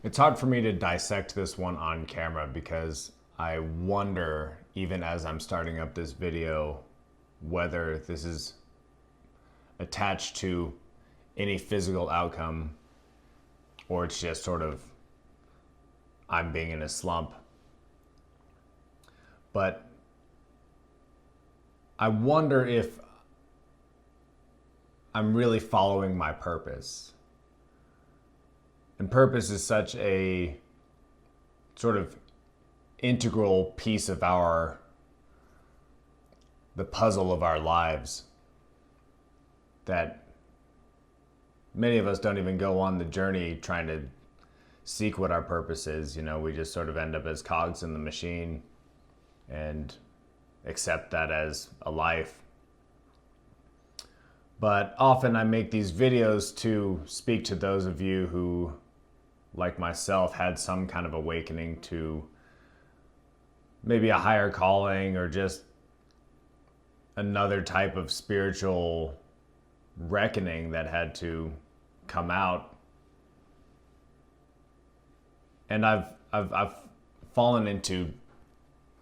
It's hard for me to dissect this one on camera because I wonder, even as I'm starting up this video, whether this is attached to any physical outcome or it's just sort of I'm being in a slump. But I wonder if I'm really following my purpose. And purpose is such a sort of integral piece of the puzzle of our lives that many of us don't even go on the journey trying to seek what our purpose is. We just sort of end up as cogs in the machine and accept that as a life. But often I make these videos to speak to those of you who, like myself, had some kind of awakening to maybe a higher calling or just another type of spiritual reckoning that had to come out. And I've fallen into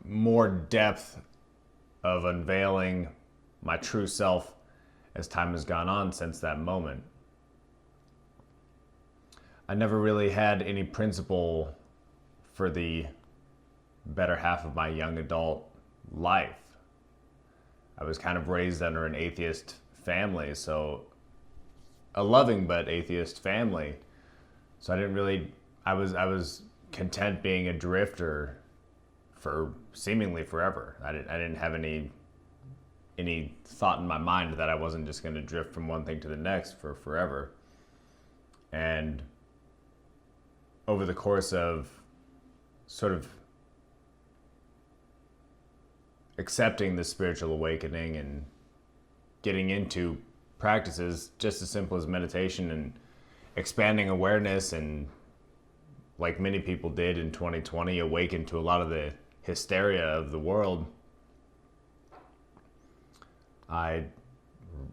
more depth of unveiling my true self as time has gone on since that moment. I never really had any principle for the better half of my young adult life. I was kind of raised under an atheist family, so a loving but atheist family. So I was content being a drifter for seemingly forever. I didn't have any thought in my mind that I wasn't just going to drift from one thing to the next for forever. And over the course of sort of accepting the spiritual awakening and getting into practices just as simple as meditation and expanding awareness, and like many people did in 2020, awaken to a lot of the hysteria of the world, I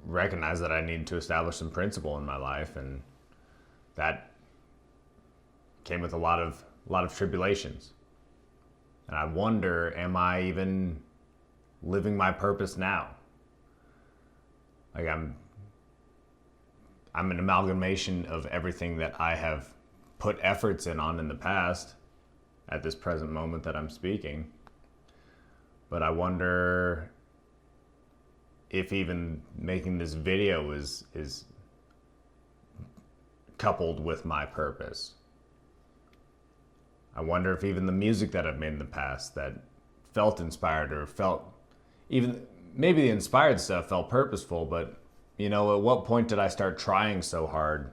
recognized that I needed to establish some principle in my life, and that came with a lot of tribulations. And I wonder, am I even living my purpose now? Like I'm an amalgamation of everything that I have put efforts in the past at this present moment that I'm speaking. But I wonder if even making this video is coupled with my purpose. I wonder if even the music that I've made in the past that felt inspired or felt even maybe the inspired stuff felt purposeful, but at what point did I start trying so hard?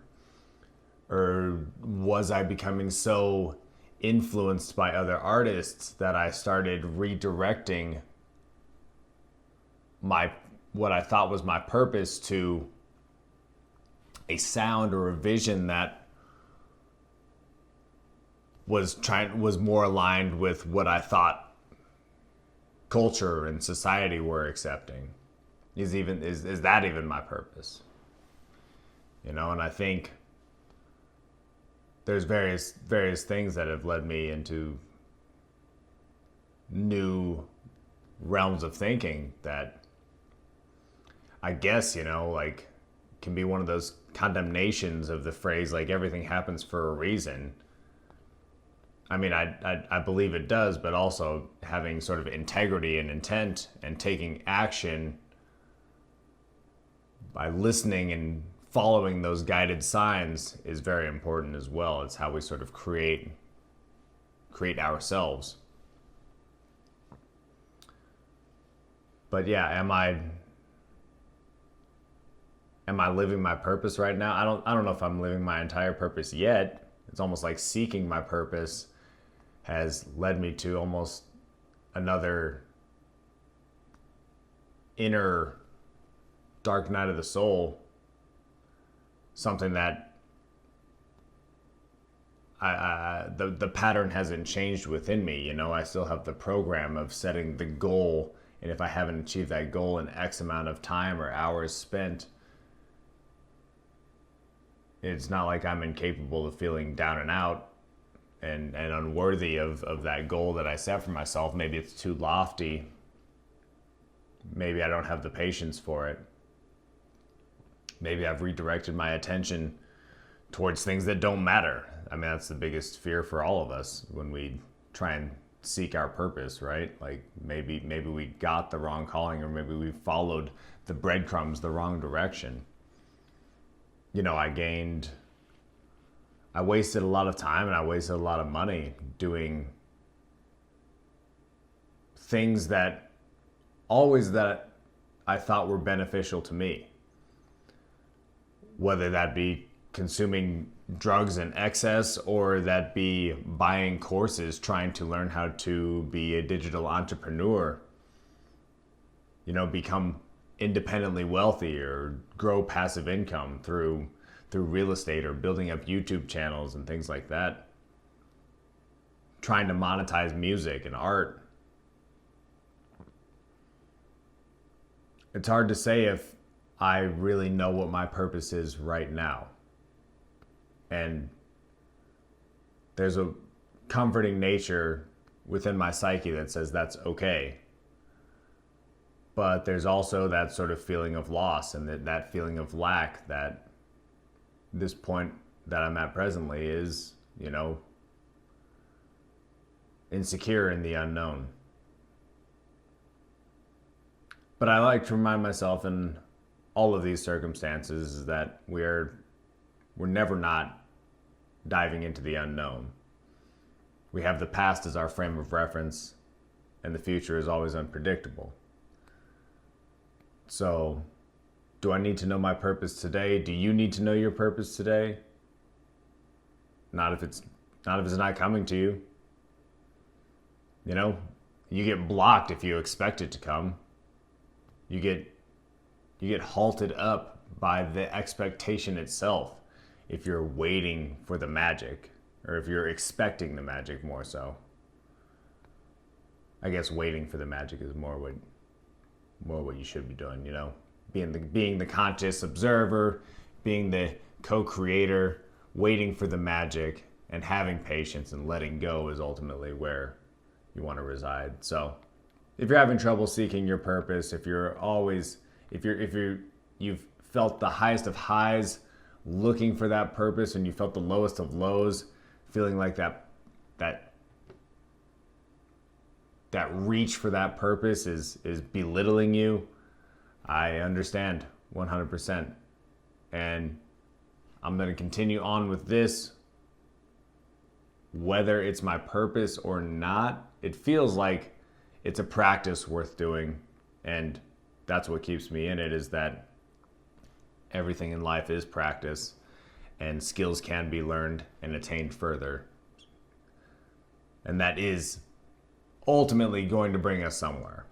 Or was I becoming so influenced by other artists that I started redirecting what I thought was my purpose to a sound or a vision that was more aligned with what I thought culture and society were accepting? Is that even my purpose? And I think there's various things that have led me into new realms of thinking that I guess, can be one of those condemnations of the phrase, like, everything happens for a reason. I mean, I believe it does, but also having sort of integrity and intent and taking action by listening and following those guided signs is very important as well. It's how we sort of create ourselves. But yeah, am I living my purpose right now? I don't know if I'm living my entire purpose yet. It's almost like seeking my purpose has led me to almost another inner dark night of the soul, something that the pattern hasn't changed within me. I still have the program of setting the goal, and if I haven't achieved that goal in X amount of time or hours spent, it's not like I'm incapable of feeling down and out and unworthy of that goal that I set for myself. Maybe it's too lofty. Maybe I don't have the patience for it. Maybe I've redirected my attention towards things that don't matter. I mean, that's the biggest fear for all of us when we try and seek our purpose, right? Like maybe we got the wrong calling, or maybe we followed the breadcrumbs the wrong direction. You know, I wasted a lot of time and I wasted a lot of money doing things that I thought were beneficial to me. Whether that be consuming drugs in excess, or that be buying courses trying to learn how to be a digital entrepreneur, you know, become independently wealthy or grow passive income through real estate or building up YouTube channels and things like that. Trying to monetize music and art. It's hard to say if I really know what my purpose is right now. And there's a comforting nature within my psyche that says that's okay. But there's also that sort of feeling of loss and that feeling of lack that this point that I'm at presently is, you know, insecure in the unknown. But I like to remind myself in all of these circumstances that we're never not diving into the unknown. We have the past as our frame of reference, and the future is always unpredictable. So, do I need to know my purpose today? Do you need to know your purpose today? Not if it's not coming to you. You know, you get blocked if you expect it to come. You get halted up by the expectation itself if you're waiting for the magic, or if you're expecting the magic more so. I guess waiting for the magic is more what you should be doing, you know? Being the conscious observer, being the co-creator, waiting for the magic, and having patience and letting go is ultimately where you want to reside. So if you're having trouble seeking your purpose, if you've felt the highest of highs looking for that purpose, and you felt the lowest of lows feeling like that reach for that purpose is belittling you, I understand 100%. And I'm going to continue on with this. Whether it's my purpose or not, it feels like it's a practice worth doing. And that's what keeps me in it, is that everything in life is practice, and skills can be learned and attained further. And that is ultimately going to bring us somewhere.